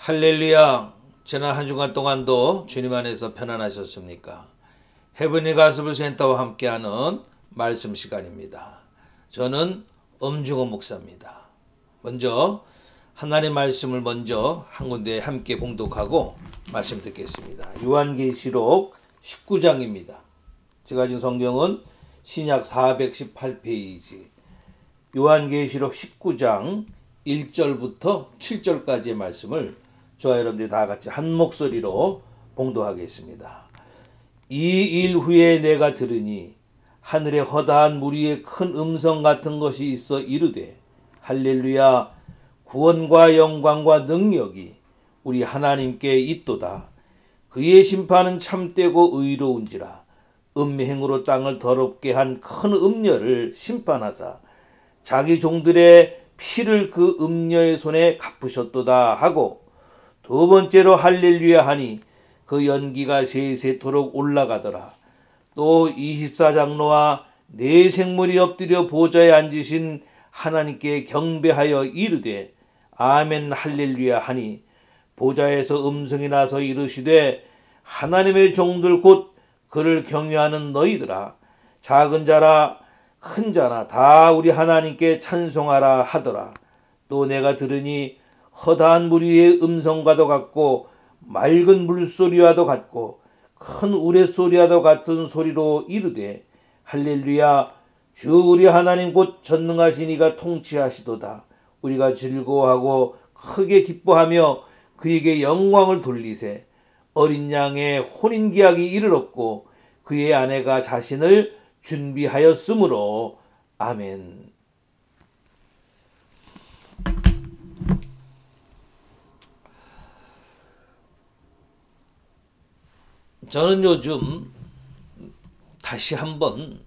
할렐루야. 지난 한 주간 동안도 주님 안에서 편안하셨습니까? 헤브니 가스펠 센터와 함께하는 말씀 시간입니다. 저는 엄중원 목사입니다. 먼저 하나님 말씀을 먼저 한 군데 함께 봉독하고 말씀 듣겠습니다. 요한계시록 19장입니다. 제가 지금 성경은 신약 418페이지 요한계시록 19장 1절부터 7절까지의 말씀을 저와 여러분들이 다 같이 한 목소리로 봉독하겠습니다. 이 일 후에 내가 들으니 하늘에 허다한 무리의 큰 음성 같은 것이 있어 이르되 할렐루야, 구원과 영광과 능력이 우리 하나님께 있도다. 그의 심판은 참되고 의로운지라. 음행으로 땅을 더럽게 한 큰 음녀를 심판하사 자기 종들의 피를 그 음녀의 손에 갚으셨도다 하고, 두 번째로 할렐루야 하니 그 연기가 세세토록 올라가더라. 또 24장로와 네 생물이 엎드려 보좌에 앉으신 하나님께 경배하여 이르되 아멘 할렐루야 하니, 보좌에서 음성이 나서 이르시되 하나님의 종들 곧 그를 경외하는 너희들아, 작은 자라 큰 자나 다 우리 하나님께 찬송하라 하더라. 또 내가 들으니 허다한 무리의 음성과도 같고 맑은 물소리와도 같고 큰 우레소리와도 같은 소리로 이르되 할렐루야, 주 우리 하나님 곧 전능하신 이가 통치하시도다. 우리가 즐거워하고 크게 기뻐하며 그에게 영광을 돌리세. 어린 양의 혼인기약이 이르렀고 그의 아내가 자신을 준비하였으므로. 아멘. 저는 요즘 다시 한번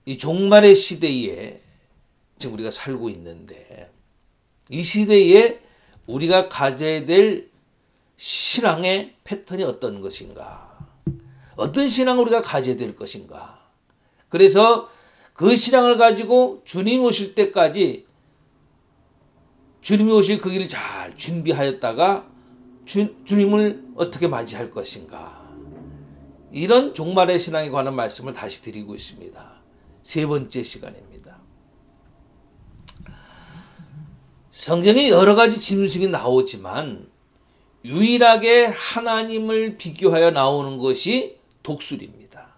이 종말의 시대에 지금 우리가 살고 있는데, 이 시대에 우리가 가져야 될 신앙의 패턴이 어떤 것인가, 어떤 신앙을 우리가 가져야 될 것인가. 그래서 그 신앙을 가지고 주님 오실 때까지 주님이 오실 그 길을 잘 준비하였다가 주님을 어떻게 맞이할 것인가, 이런 종말의 신앙에 관한 말씀을 다시 드리고 있습니다. 세 번째 시간입니다. 성경에 여러 가지 짐승이 나오지만 유일하게 하나님을 비교하여 나오는 것이 독수리입니다.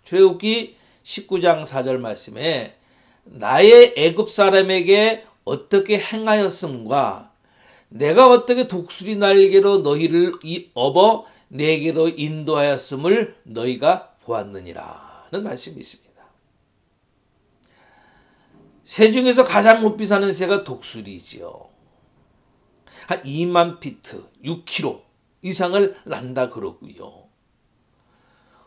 출애굽기 19장 4절 말씀에 나의 애굽 사람에게 어떻게 행하였음과 내가 어떻게 독수리 날개로 너희를 업어 내게로 인도하였음을 너희가 보았느니라는 말씀이 있습니다. 새 중에서 가장 높이 사는 새가 독수리지요. 한 2만 피트, 6km 이상을 난다 그러고요.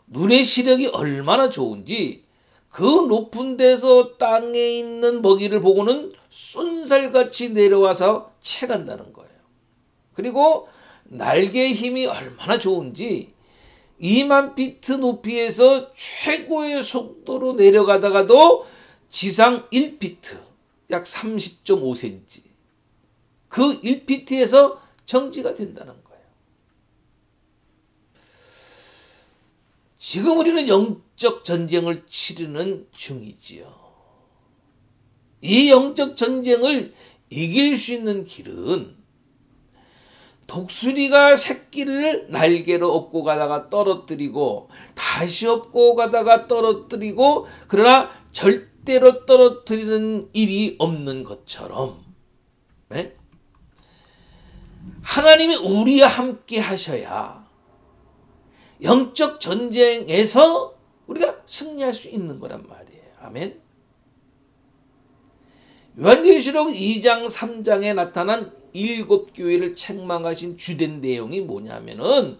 눈의 시력이 얼마나 좋은지 그 높은 데서 땅에 있는 먹이를 보고는 쏜살같이 내려와서 채간다는 거예요. 그리고 날개의 힘이 얼마나 좋은지 2만 피트 높이에서 최고의 속도로 내려가다가도 지상 1피트, 약 30.5cm, 그 1피트에서 정지가 된다는 거예요. 지금 우리는 영적 전쟁을 치르는 중이지요. 이 영적 전쟁을 이길 수 있는 길은 독수리가 새끼를 날개로 업고 가다가 떨어뜨리고 다시 업고 가다가 떨어뜨리고, 그러나 절대로 떨어뜨리는 일이 없는 것처럼, 네? 하나님이 우리와 함께 하셔야 영적 전쟁에서 우리가 승리할 수 있는 거란 말이에요. 아멘. 요한계시록 2장 3장에 나타난 7교회를 책망하신 주된 내용이 뭐냐면은,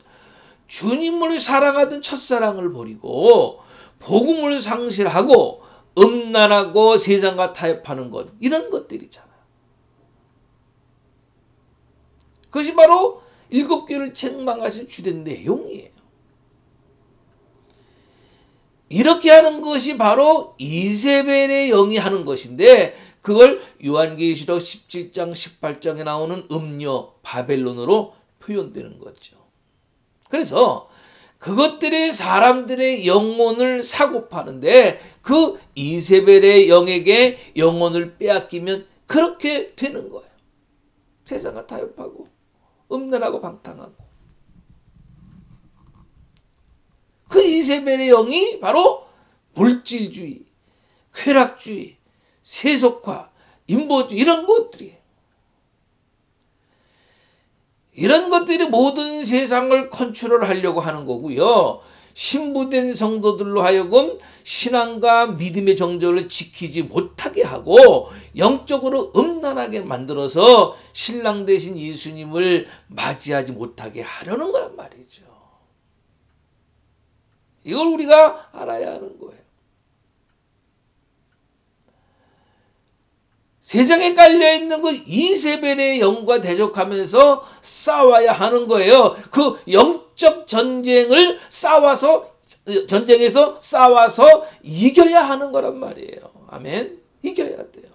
주님을 사랑하던 첫사랑을 버리고 복음을 상실하고 음란하고 세상과 타협하는 것, 이런 것들이잖아요. 그것이 바로 7교회를 책망하신 주된 내용이에요. 이렇게 하는 것이 바로 이세벨의 영이 하는 것인데, 그걸 요한계시록 17장 18장에 나오는 음녀 바벨론으로 표현되는 거죠. 그래서 그것들이 사람들의 영혼을 사고 파는데 그 이세벨의 영에게 영혼을 빼앗기면 그렇게 되는 거예요. 세상과 타협하고 음란하고 방탕하고. 그 이세벨의 영이 바로 물질주의, 쾌락주의, 세속화, 인보주의 이런 것들이에요. 이런 것들이 모든 세상을 컨트롤하려고 하는 거고요. 신부된 성도들로 하여금 신앙과 믿음의 정절을 지키지 못하게 하고 영적으로 음란하게 만들어서 신랑 대신 예수님을 맞이하지 못하게 하려는 거란 말이죠. 이걸 우리가 알아야 하는 거예요. 세상에 깔려있는 그 이세벨의 영과 대적하면서 싸워야 하는 거예요. 그 영적 전쟁을 전쟁에서 싸워서 이겨야 하는 거란 말이에요. 아멘. 이겨야 돼요.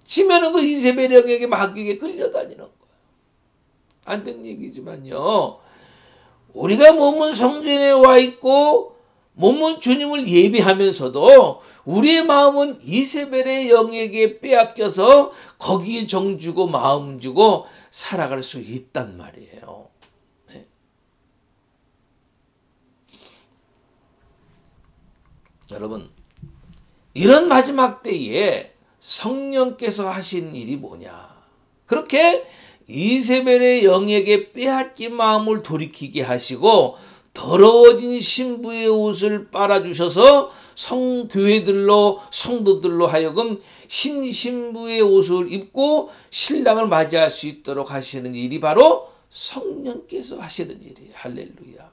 지면은 그 이세벨의 영에게 마귀에게 끌려다니는 거예요. 안 된 얘기지만요. 우리가 몸은 성전에 와 있고 몸은 주님을 예비하면서도 우리의 마음은 이세벨의 영에게 빼앗겨서 거기에 정 주고 마음 주고 살아갈 수 있단 말이에요. 네. 여러분, 이런 마지막 때에 성령께서 하신 일이 뭐냐? 그렇게 이세벨의 영에게 빼앗긴 마음을 돌이키게 하시고 더러워진 신부의 옷을 빨아주셔서 성교회들로 성도들로 하여금 신신부의 옷을 입고 신랑을 맞이할 수 있도록 하시는 일이 바로 성령께서 하시는 일이에요. 할렐루야.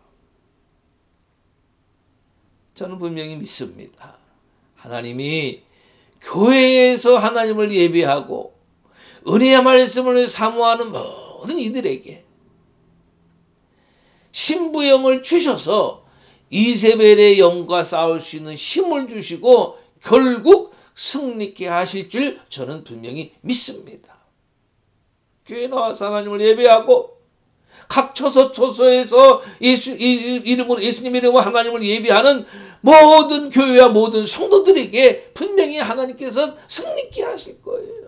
저는 분명히 믿습니다. 하나님이 교회에서 하나님을 예배하고 은혜의 말씀을 사모하는 모든 이들에게 신부의 영을 주셔서 이세벨의 영과 싸울 수 있는 힘을 주시고 결국 승리케 하실 줄 저는 분명히 믿습니다. 교회 나와서 하나님을 예배하고 각 처소처소에서 예수님 이름으로 하나님을 예배하는 모든 교회와 모든 성도들에게 분명히 하나님께서 승리케 하실 거예요.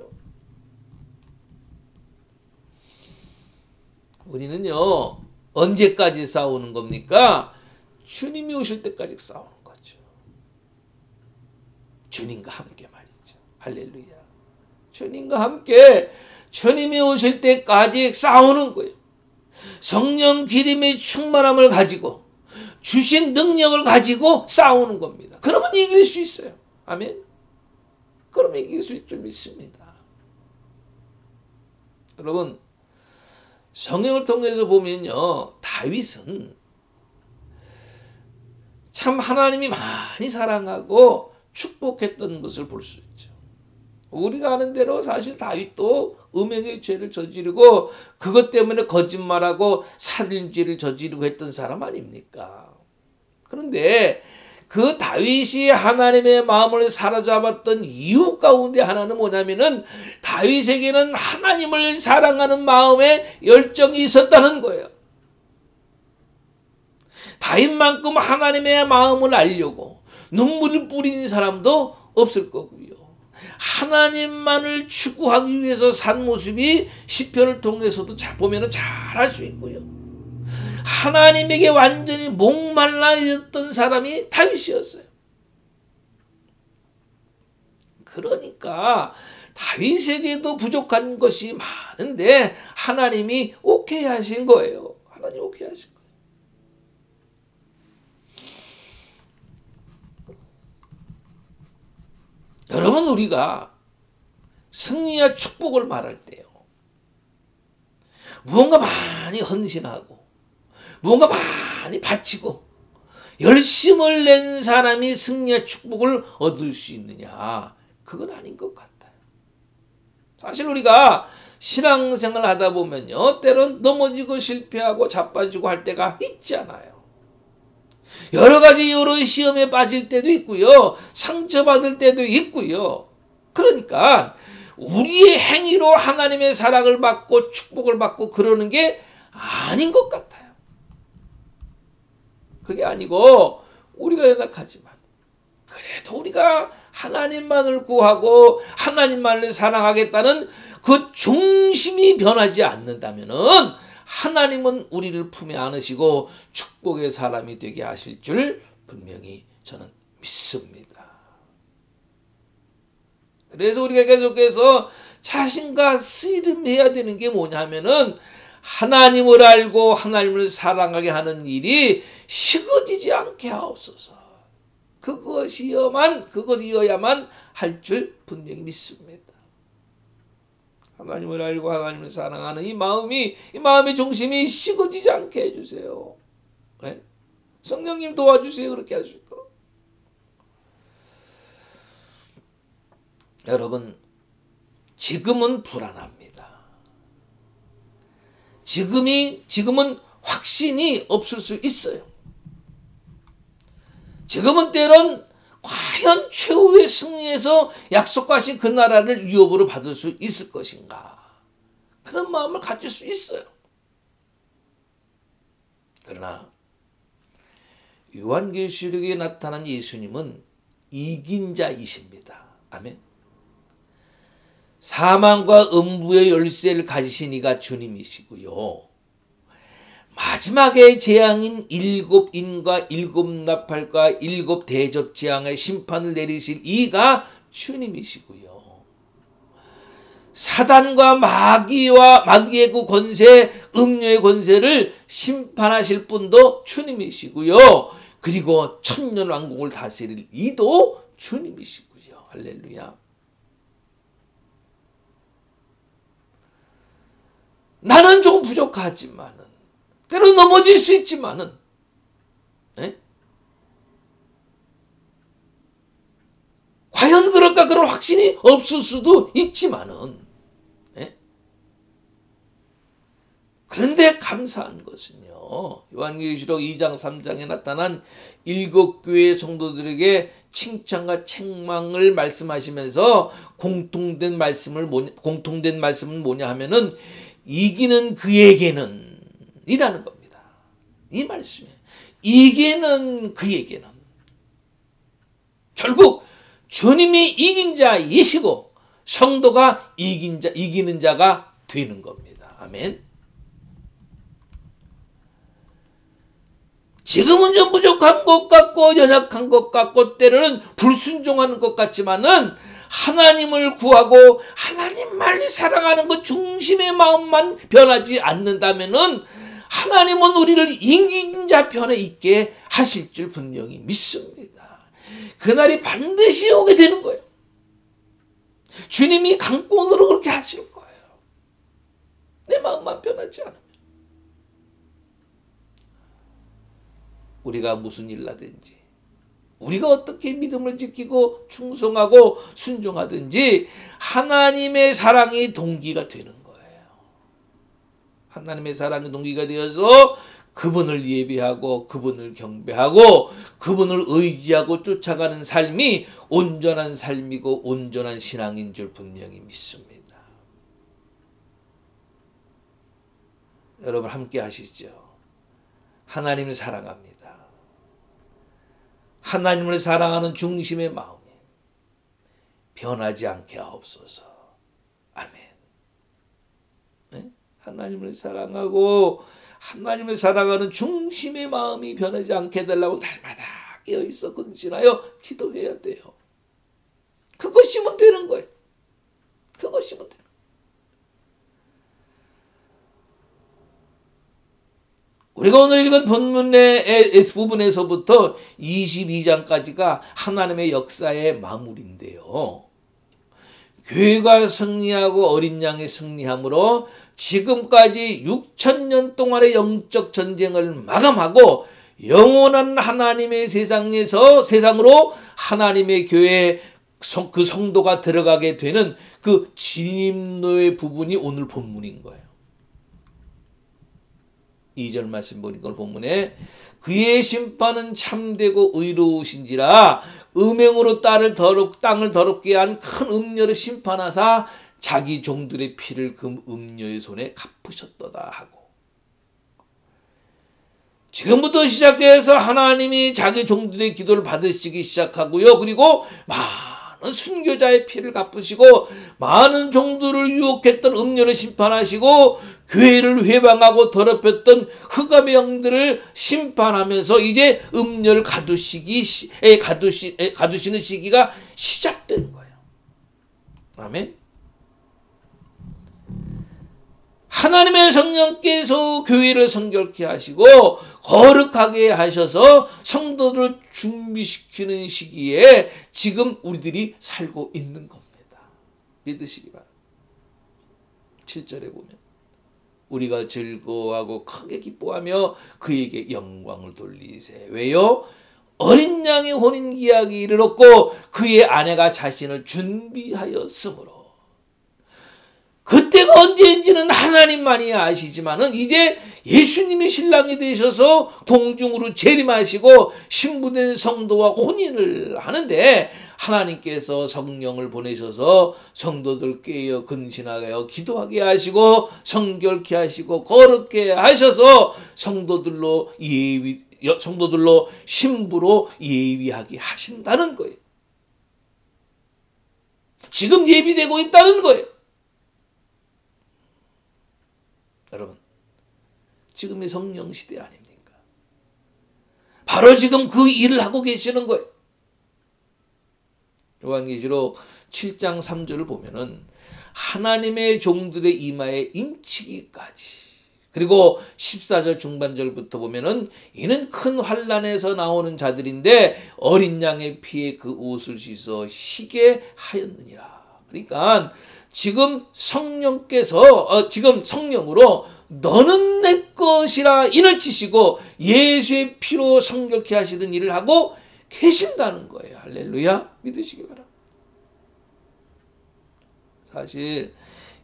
우리는요, 언제까지 싸우는 겁니까? 주님이 오실 때까지 싸우는 거죠. 주님과 함께 말이죠. 할렐루야. 주님과 함께 주님이 오실 때까지 싸우는 거예요. 성령 기름의 충만함을 가지고 주신 능력을 가지고 싸우는 겁니다. 그러면 이길 수 있어요. 아멘. 그러면 이길 수 있을 줄 믿습니다. 여러분, 성경을 통해서 보면요, 다윗은 참 하나님이 많이 사랑하고 축복했던 것을 볼 수 있죠. 우리가 아는 대로 사실 다윗도 음행의 죄를 저지르고 그것 때문에 거짓말하고 살인죄를 저지르고 했던 사람 아닙니까? 그런데 그 다윗이 하나님의 마음을 사로잡았던 이유 가운데 하나는 뭐냐면은 다윗에게는 하나님을 사랑하는 마음에 열정이 있었다는 거예요. 다윗만큼 하나님의 마음을 알려고 눈물을 뿌리는 사람도 없을 거고요. 하나님만을 추구하기 위해서 산 모습이 시편을 통해서도 보면 잘 알 수 있고요. 하나님에게 완전히 목말라 있었던 사람이 다윗이었어요. 그러니까 다윗에게도 부족한 것이 많은데 하나님이 오케이 하신 거예요. 하나님 오케이 하신 거예요. 여러분, 우리가 승리와 축복을 말할 때요, 무언가 많이 헌신하고 무언가 많이 바치고 열심을 낸 사람이 승리와 축복을 얻을 수 있느냐? 그건 아닌 것 같아요. 사실 우리가 신앙생활 하다 보면요, 때론 넘어지고 실패하고 자빠지고 할 때가 있잖아요. 여러 가지 이유로 시험에 빠질 때도 있고요. 상처받을 때도 있고요. 그러니까 우리의 행위로 하나님의 사랑을 받고 축복을 받고 그러는 게 아닌 것 같아요. 그게 아니고 우리가 연약하지만 그래도 우리가 하나님만을 구하고 하나님만을 사랑하겠다는 그 중심이 변하지 않는다면은 하나님은 우리를 품에 안으시고 축복의 사람이 되게 하실 줄 분명히 저는 믿습니다. 그래서 우리가 계속해서 자신과 씨름해야 되는 게 뭐냐면은 하나님을 알고 하나님을 사랑하게 하는 일이 식어지지 않게 하옵소서. 그것이어야만 할 줄 분명히 믿습니다. 하나님을 알고 하나님을 사랑하는 이 마음의 중심이 식어지지 않게 해주세요. 네? 성령님 도와주세요. 그렇게 할 수 있도록. 여러분, 지금은 불안합니다. 지금은 확신이 없을 수 있어요. 지금은 때론 과연 최후의 승리에서 약속하신 그 나라를 유업으로 받을 수 있을 것인가? 그런 마음을 가질 수 있어요. 그러나 요한계시록에 나타난 예수님은 이긴 자이십니다. 아멘. 사망과 음부의 열쇠를 가지신 이가 주님이시고요. 마지막에 재앙인 7인과 7나팔과 7대접 재앙의 심판을 내리실 이가 주님이시고요. 사단과 마귀의 그 권세, 음료의 권세를 심판하실 분도 주님이시고요. 그리고 천년왕국을 다스릴 이도 주님이시고요. 할렐루야. 나는 좀 부족하지만은 때로 넘어질 수 있지만은 과연 그럴까 그런 확신이 없을 수도 있지만은 그런데 감사한 것은요. 요한계시록 2장 3장에 나타난 7교회 성도들에게 칭찬과 책망을 말씀하시면서 공통된 말씀은 뭐냐 하면은 이기는 그에게는 이라는 겁니다. 이 말씀에 이기는 그에게는 결국 주님이 이긴 자이시고 성도가 이기는 자가 되는 겁니다. 아멘. 지금은 좀 부족한 것 같고 연약한 것 같고 때로는 불순종하는 것 같지만은 하나님을 구하고 하나님만을 사랑하는 것 중심의 마음만 변하지 않는다면은 하나님은 우리를 이긴 자 편에 있게 하실 줄 분명히 믿습니다. 그날이 반드시 오게 되는 거예요. 주님이 강권으로 그렇게 하실 거예요. 내 마음만 변하지 않으면. 우리가 무슨 일 나든지 우리가 어떻게 믿음을 지키고 충성하고 순종하든지 하나님의 사랑이 동기가 되는 거예요. 하나님의 사랑의 동기가 되어서 그분을 예배하고 그분을 경배하고 그분을 의지하고 쫓아가는 삶이 온전한 삶이고 온전한 신앙인 줄 분명히 믿습니다. 여러분 함께 하시죠. 하나님을 사랑합니다. 하나님을 사랑하는 중심의 마음이 변하지 않게 하옵소서. 아멘. 네? 하나님을 사랑하고 하나님을 사랑하는 중심의 마음이 변하지 않게 해달라고 날마다 깨어있어 근신하여 기도해야 돼요. 그것이면 되는 거예요. 그것이면 되는 거예요. 우리가 오늘 읽은 본문의 부분에서부터 22장까지가 하나님의 역사의 마무리인데요. 교회가 승리하고 어린 양이 승리함으로 지금까지 6,000년 동안의 영적 전쟁을 마감하고 영원한 하나님의 세상으로 하나님의 교회 그 성도가 들어가게 되는 그 진입로의 부분이 오늘 본문인 거예요. 2절 말씀 보니까 본문에 그의 심판은 참되고 의로우신지라 음행으로 땅을 더럽게 한 큰 음녀를 심판하사 자기 종들의 피를 그 음녀의 손에 갚으셨도다 하고, 지금부터 시작해서 하나님이 자기 종들의 기도를 받으시기 시작하고요. 그리고 많은 순교자의 피를 갚으시고 많은 종들을 유혹했던 음녀를 심판하시고 교회를 회방하고 더럽혔던 흑암의 영들을 심판하면서 이제 음녀를 가두시는 시기가 시작된 거예요. 아멘. 하나님의 성령께서 교회를 성결케 하시고 거룩하게 하셔서 성도들을 준비시키는 시기에 지금 우리들이 살고 있는 겁니다. 믿으시기 바랍니다. 7절에 보면 우리가 즐거워하고 크게 기뻐하며 그에게 영광을 돌리세. 왜요? 어린 양의 혼인기약이 이르렀고 그의 아내가 자신을 준비하였으므로. 그때가 언제인지는 하나님만이 아시지만은 이제 예수님이 신랑이 되셔서 공중으로 재림하시고 신부된 성도와 혼인을 하는데 하나님께서 성령을 보내셔서 성도들 깨어 근신하여 기도하게 하시고 성결케 하시고 거룩게 하셔서 성도들로 신부로 예비하게 하신다는 거예요. 지금 예비되고 있다는 거예요. 여러분, 지금이 성령 시대 아닙니까? 바로 지금 그 일을 하고 계시는 거예요. 요한계시록 7장 3절을 보면은 하나님의 종들의 이마에 임치기까지, 그리고 14절 중반절부터 보면은 이는 큰 환난에서 나오는 자들인데 어린 양의 피에 그 옷을 씻어 희게 하였느니라. 그러니까 지금 성령께서 지금 성령으로 너는 내 것이라 인을 치시고 예수의 피로 성결케 하시는 일을 하고 계신다는 거예요. 할렐루야. 믿으시기 바랍니다. 사실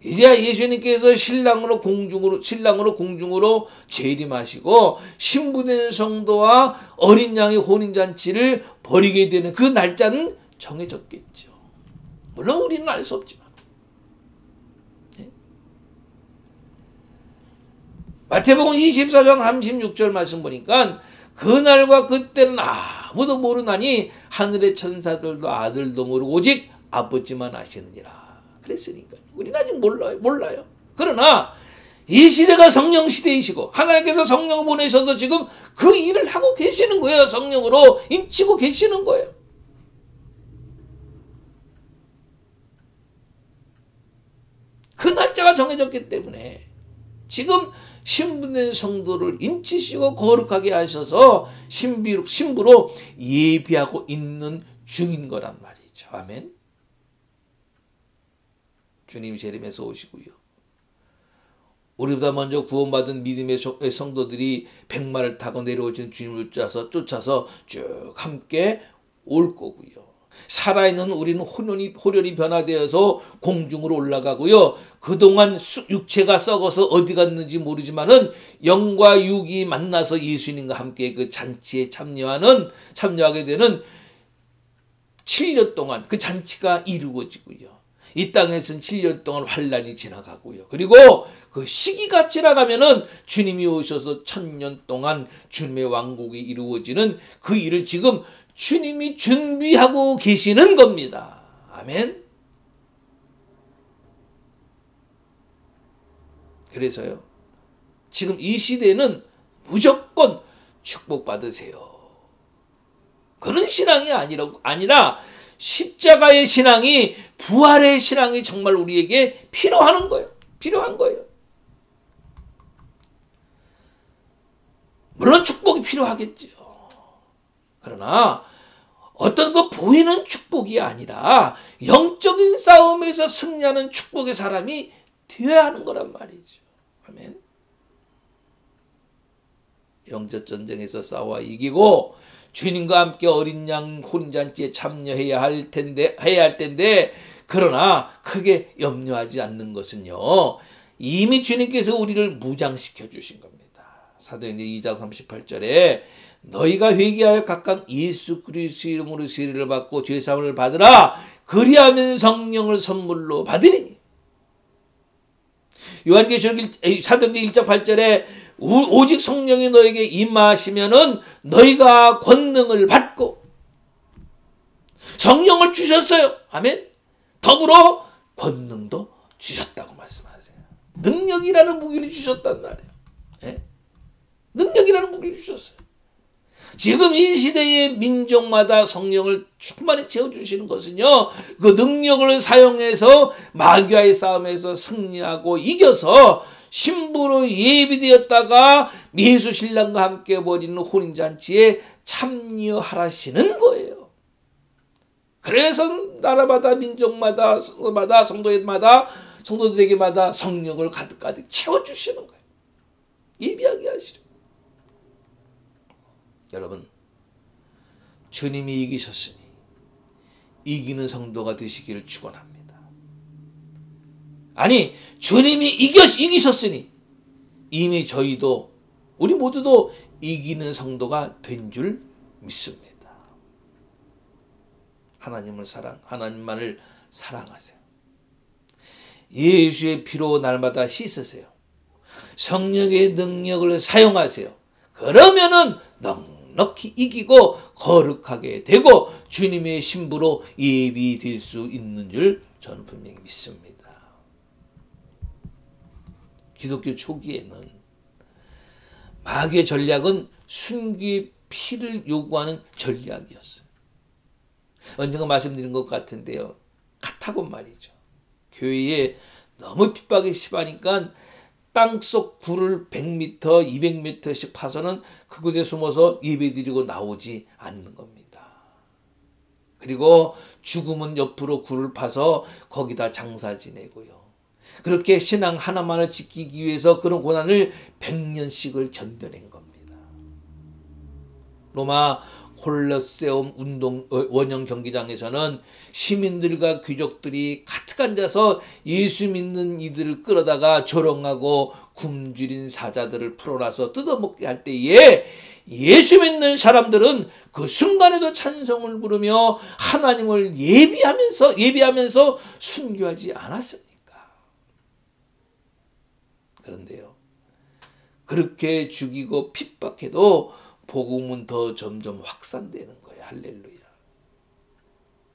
이제 예수님께서 신랑으로 공중으로 재림하시고 신부된 성도와 어린 양의 혼인잔치를 벌이게 되는 그 날짜는 정해졌겠죠. 물론 우리는 알 수 없지만. 마태복음 24장 36절 말씀 보니까 그날과 그때는 아무도 모르나니 하늘의 천사들도 아들도 모르고 오직 아버지만 아시느니라. 그랬으니까요. 우리는 아직 몰라요. 그러나 이 시대가 성령 시대이시고 하나님께서 성령을 보내셔서 지금 그 일을 하고 계시는 거예요. 성령으로 임치고 계시는 거예요. 그 날짜가 정해졌기 때문에 지금 신부된 성도를 임치시고 거룩하게 하셔서 신부로 예비하고 있는 중인 거란 말이죠. 아멘. 주님 재림에서 오시고요. 우리보다 먼저 구원받은 믿음의 성도들이 백마를 타고 내려오신 주님을 쫓아서 쭉 함께 올 거고요. 살아있는 우리는 호련히 변화되어서 공중으로 올라가고요. 그동안 육체가 썩어서 어디 갔는지 모르지만은 영과 육이 만나서 예수님과 함께 그 잔치에 참여하게 되는 7년 동안 그 잔치가 이루어지고요. 이 땅에서는 7년 동안 환란이 지나가고요. 그리고 그 시기가 지나가면은 주님이 오셔서 1000년 동안 주님의 왕국이 이루어지는 그 일을 지금 주님이 준비하고 계시는 겁니다. 아멘. 그래서요, 지금 이 시대는 무조건 축복받으세요. 그런 신앙이 아니라 십자가의 신앙이, 부활의 신앙이 정말 우리에게 필요한 거예요. 물론 축복이 필요하겠죠. 그러나 어떤 거 보이는 축복이 아니라 영적인 싸움에서 승리하는 축복의 사람이 되어야 하는 거란 말이죠. 아멘. 영적 전쟁에서 싸워 이기고 주님과 함께 어린 양 혼인잔치에 참여해야 할 텐데 그러나 크게 염려하지 않는 것은요, 이미 주님께서 우리를 무장시켜 주신 겁니다. 사도행전 2장 38절에 너희가 회개하여 각각 예수 그리스도 이름으로 세례를 받고 죄사함을 받으라. 그리하면 성령을 선물로 받으리니. 요한계시록 사도행전 1장 8절에 오직 성령이 너에게 임하시면은 너희가 권능을 받고, 성령을 주셨어요. 아멘. 더불어 권능도 주셨다고 말씀하세요. 능력이라는 무기를 주셨단 말이에요. 네? 능력이라는 무기를 주셨어요. 지금 이 시대의 민족마다 성령을 충만히 채워주시는 것은요, 그 능력을 사용해서 마귀와의 싸움에서 승리하고 이겨서 신부로 예비되었다가 예수 신랑과 함께 벌이는 혼인잔치에 참여하라시는 거예요. 그래서 나라마다 민족마다 성도들에게마다 성령을 가득가득 채워주시는 거예요. 예비하게 하시죠. 여러분, 주님이 이기셨으니 이기는 성도가 되시기를 축원합니다. 아니, 주님이 이기셨으니 이미 저희도, 우리 모두도 이기는 성도가 된 줄 믿습니다. 하나님만을 사랑하세요. 예수의 피로 날마다 씻으세요. 성령의 능력을 사용하세요. 그러면은 넉넉히 이기고 거룩하게 되고 주님의 신부로 예비될 수 있는 줄 저는 분명히 믿습니다. 기독교 초기에는 마귀의 전략은 순교의 피를 요구하는 전략이었어요. 언젠가 말씀드린 것 같은데요. 카타곤 말이죠. 교회에 너무 핍박이 심하니까 땅속 굴을 100m, 200m씩 파서는 그곳에 숨어서 예배드리고 나오지 않는 겁니다. 그리고 죽으면 옆으로 굴을 파서 거기다 장사 지내고요. 그렇게 신앙 하나만을 지키기 위해서 그런 고난을 100년씩을 견뎌낸 겁니다. 로마 콜로세움 원형 경기장에서는 시민들과 귀족들이 가득 앉아서 예수 믿는 이들을 끌어다가 조롱하고 굶주린 사자들을 풀어놔서 뜯어먹게 할 때에 예수 믿는 사람들은 그 순간에도 찬송을 부르며 하나님을 예비하면서 순교하지 않았습니까? 그런데요, 그렇게 죽이고 핍박해도 복음은 더 점점 확산되는 거예요. 할렐루야.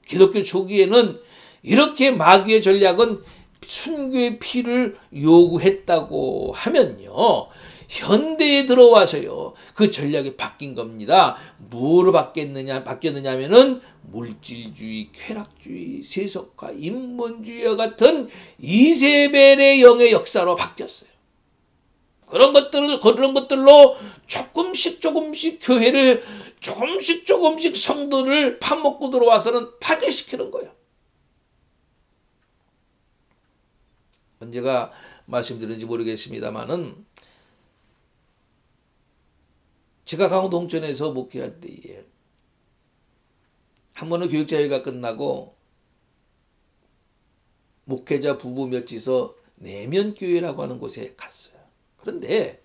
기독교 초기에는 이렇게 마귀의 전략은 순교의 피를 요구했다고 하면요, 현대에 들어와서요 그 전략이 바뀐 겁니다. 뭐로 바뀌었느냐 하면은 물질주의, 쾌락주의, 세속화, 인본주의와 같은 이세벨의 영의 역사로 바뀌었어요. 그런 것들로 조금씩 교회를 조금씩 성도를 파먹고 들어와서는 파괴시키는 거예요. 언제가 말씀드렸는지 모르겠습니다만은 제가 강원도 홍천에서 목회할 때에 한 번은 교육자회가 끝나고 목회자 부부 몇이서 내면교회라고 하는 곳에 갔어요. 그런데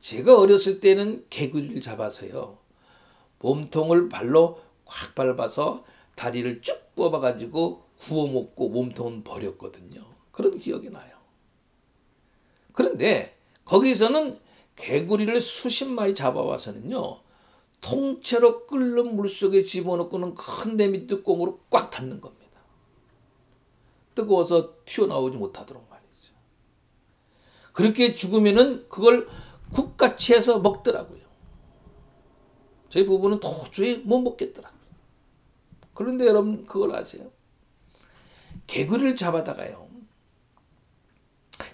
제가 어렸을 때는 개구리를 잡아서요, 몸통을 발로 꽉 밟아서 다리를 쭉 뽑아가지고 구워 먹고 몸통은 버렸거든요. 그런 기억이 나요. 그런데 거기서는 개구리를 수십 마리 잡아와서는요, 통째로 끓는 물속에 집어넣고는 큰 내미 뚜껑으로 꽉 닫는 겁니다. 뜨거워서 튀어나오지 못하도록 말이죠. 그렇게 죽으면은 그걸 국같이 해서 먹더라고요. 저희 부부는 도저히 못 먹겠더라고요. 그런데 여러분 그걸 아세요? 개구리를 잡아다가요,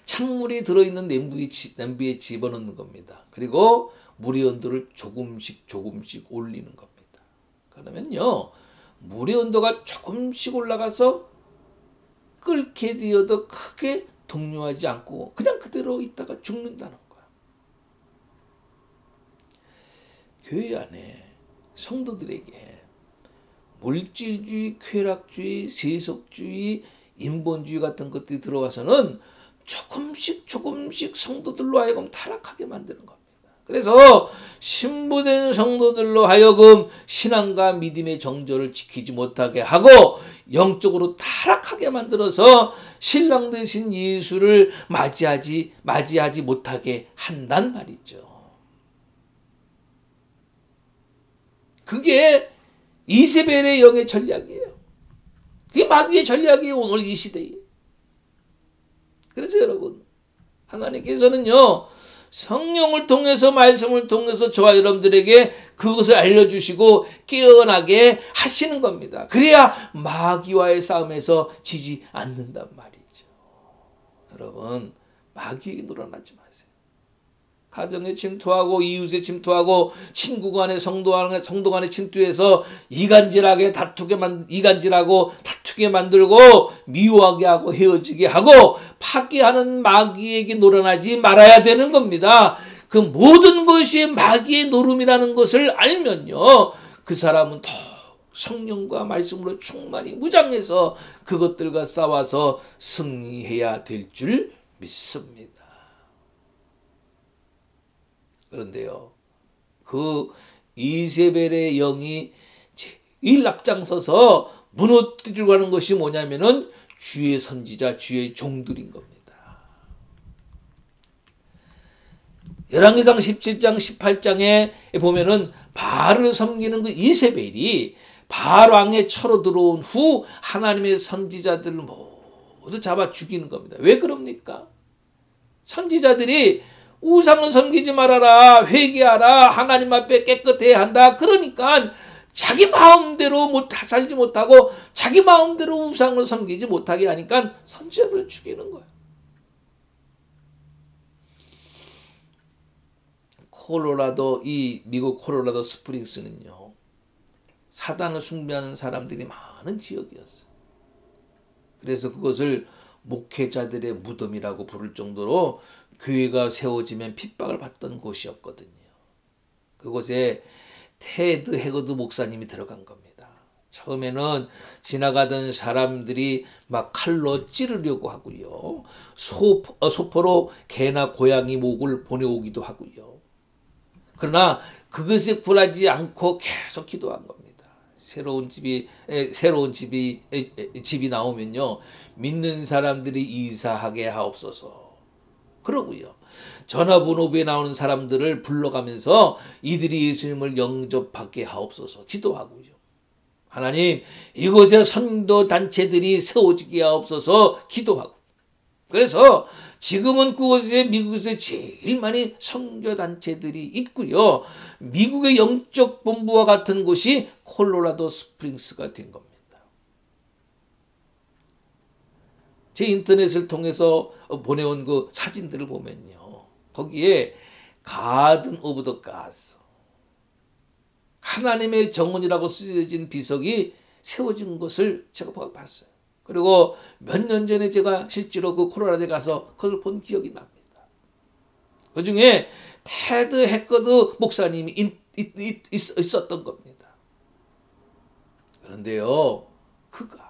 찬물이 들어있는 냄비에 집어넣는 겁니다. 그리고 물의 온도를 조금씩 올리는 겁니다. 그러면요, 물의 온도가 조금씩 올라가서 끓게 되어도 크게 동요하지 않고 그냥 그대로 있다가 죽는다는 거야. 교회 안에 성도들에게 물질주의, 쾌락주의, 세속주의, 인본주의 같은 것들이 들어와서는 조금씩 성도들로 하여금 타락하게 만드는 겁니다. 그래서 신부된 성도들로 하여금 신앙과 믿음의 정조를 지키지 못하게 하고 영적으로 타락하게 만들어서 신랑 되신 예수를 맞이하지 못하게 한단 말이죠. 그게 이세벨의 영의 전략이에요. 그게 마귀의 전략이에요. 오늘 이 시대에. 그래서 여러분, 하나님께서는요, 성령을 통해서, 말씀을 통해서 저와 여러분들에게 그것을 알려주시고 깨어나게 하시는 겁니다. 그래야 마귀와의 싸움에서 지지 않는단 말이죠. 여러분, 마귀에게 놀아나지 마세요. 가정에 침투하고 이웃에 침투하고 친구 간에 성도 간에 침투해서 이간질하고 다투게 만들고 미워하게 하고 헤어지게 하고 파괴하는 마귀에게 놀아나지 말아야 되는 겁니다. 그 모든 것이 마귀의 노름이라는 것을 알면요, 그 사람은 더 성령과 말씀으로 충만히 무장해서 그것들과 싸워서 승리해야 될 줄 믿습니다. 그런데요, 그 이세벨의 영이 제일 앞장서서 무너뜨리려고 하는 것이 뭐냐면은 주의 선지자, 주의 종들인 겁니다. 열왕기상 17장, 18장에 보면은 바알을 섬기는 그 이세벨이 바알 왕의 처로 들어온 후 하나님의 선지자들을 모두 잡아 죽이는 겁니다. 왜 그럽니까? 선지자들이 우상을 섬기지 말아라, 회개하라, 하나님 앞에 깨끗해야 한다. 그러니까 자기 마음대로 살지 못하고 자기 마음대로 우상을 섬기지 못하게 하니까 선지자들을 죽이는 거예요. 미국 콜로라도 스프링스는요, 사단을 숭배하는 사람들이 많은 지역이었어요. 그래서 그것을 목회자들의 무덤이라고 부를 정도로 교회가 세워지면 핍박을 받던 곳이었거든요. 그곳에 테드 해거드 목사님이 들어간 겁니다. 처음에는 지나가던 사람들이 막 칼로 찌르려고 하고요, 소포로 개나 고양이 목을 보내오기도 하고요. 그러나 그것에 굴하지 않고 계속 기도한 겁니다. 새로운 집이 나오면요, 믿는 사람들이 이사하게 하옵소서. 그러고요, 전화번호부에 나오는 사람들을 불러가면서 이들이 예수님을 영접하게 하옵소서 기도하고요. 하나님, 이곳에 선교 단체들이 세워지게 하옵소서 기도하고. 그래서 지금은 그곳에 미국에서 제일 많이 선교 단체들이 있고요, 미국의 영적 본부와 같은 곳이 콜로라도 스프링스가 된 겁니다. 제 인터넷을 통해서 보내온 그 사진들을 보면요, 거기에 가든 오브 더 가스, 하나님의 정원이라고 쓰여진 비석이 세워진 것을 제가 봤어요. 그리고 몇 년 전에 제가 실제로 그 콜로라도에 가서 그걸 본 기억이 납니다. 그 중에 테드 해거드 목사님이 있었던 겁니다. 그런데요, 그가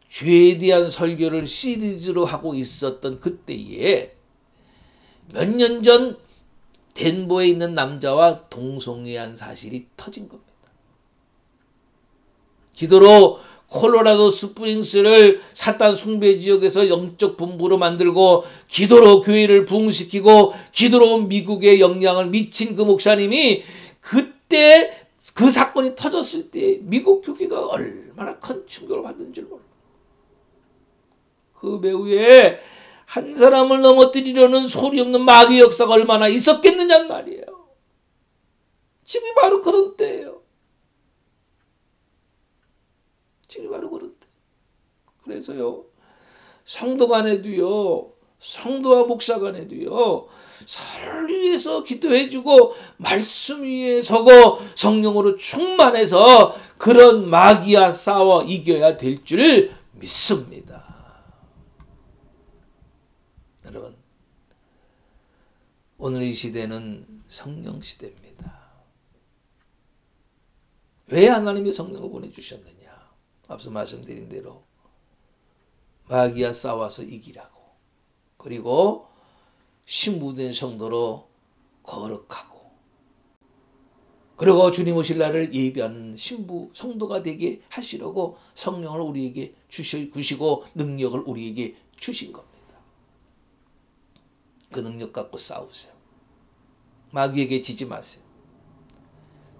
죄에 대한 설교를 시리즈로 하고 있었던 그때에 몇 년 전 덴버에 있는 남자와 동성애한 사실이 터진 겁니다. 기도로 콜로라도 스프링스를 사탄 숭배 지역에서 영적 본부로 만들고 기도로 교회를 부흥시키고 기도로 미국에 영향을 미친 그 목사님이 그때 그 사건이 터졌을 때 미국 교회가 얼마나 큰 충격을 받은 줄 몰라요. 그 배후에 한 사람을 넘어뜨리려는 소리 없는 마귀 역사가 얼마나 있었겠느냐 말이에요. 지금이 바로 그런 때예요. 지금이 바로 그런 때. 그래서요, 성도 간에도요, 성도와 목사 간에도요, 서로를 위해서 기도해주고 말씀 위에 서고 성령으로 충만해서 그런 마귀와 싸워 이겨야 될 줄 믿습니다. 여러분, 오늘 이 시대는 성령 시대입니다. 왜 하나님이 성령을 보내주셨느냐? 앞서 말씀드린 대로 마귀와 싸워서 이기라고, 그리고 신부된 성도로 거룩하고 그리고 주님 오실 날을 예비하는 신부 성도가 되게 하시려고 성령을 우리에게 주시고 능력을 우리에게 주신 겁니다. 그 능력 갖고 싸우세요. 마귀에게 지지 마세요.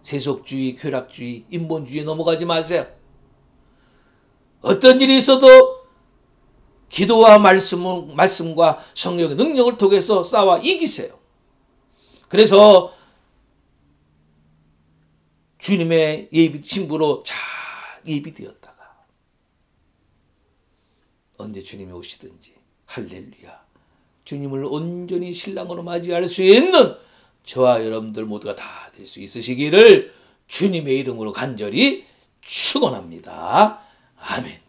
세속주의, 쾌락주의, 인본주의에 넘어가지 마세요. 어떤 일이 있어도 기도와 말씀과 성령의 능력을 통해서 싸워 이기세요. 그래서 주님의 신부로 잘 예비되었다가 언제 주님이 오시든지 할렐루야 주님을 온전히 신랑으로 맞이할 수 있는 저와 여러분들 모두가 다 될 수 있으시기를 주님의 이름으로 간절히 축원합니다. 아멘.